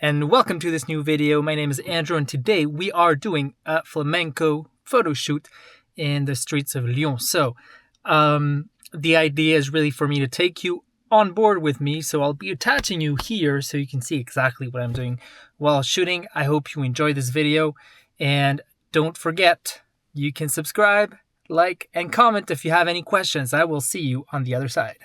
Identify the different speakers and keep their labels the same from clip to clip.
Speaker 1: and welcome to this new video. My name is Andrew, and today we are doing a flamenco photo shoot in the streets of Lyon. So the idea is really for me to take you on board with me, so I'll be attaching you here so you can see exactly what I'm doing while shooting. I hope you enjoy this video, and don't forget, you can subscribe, like, and comment if you have any questions. I will see you on the other side.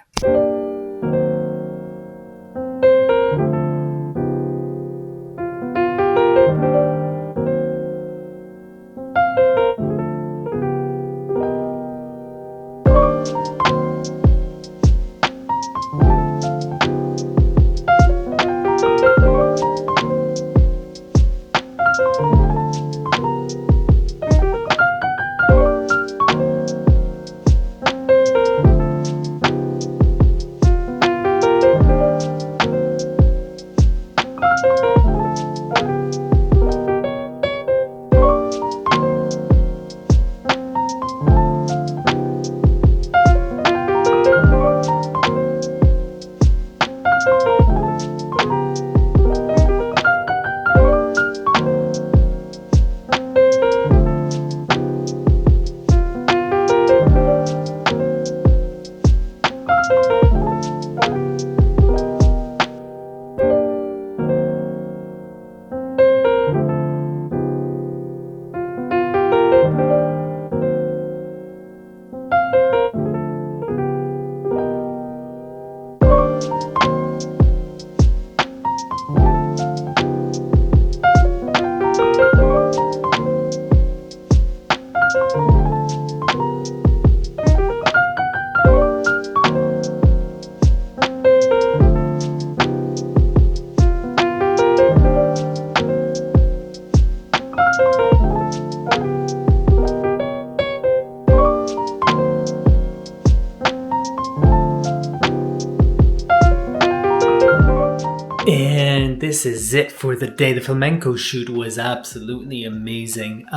Speaker 1: And this is it for the day. The flamenco shoot was absolutely amazing.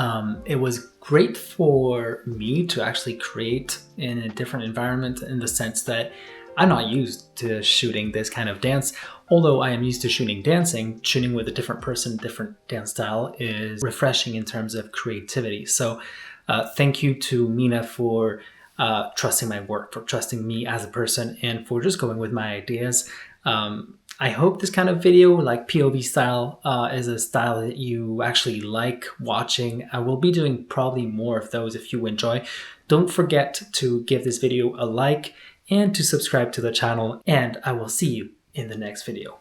Speaker 1: It was great for me to actually create in a different environment, in the sense that I'm not used to shooting this kind of dance. Although I am used to shooting dancing, shooting with a different person, different dance style is refreshing in terms of creativity. So thank you to Mina for trusting my work, for trusting me as a person, and for just going with my ideas. I hope this kind of video, like POV style, is a style that you actually like watching. I will be doing probably more of those if you enjoy. Don't forget to give this video a like and to subscribe to the channel, and I will see you in the next video.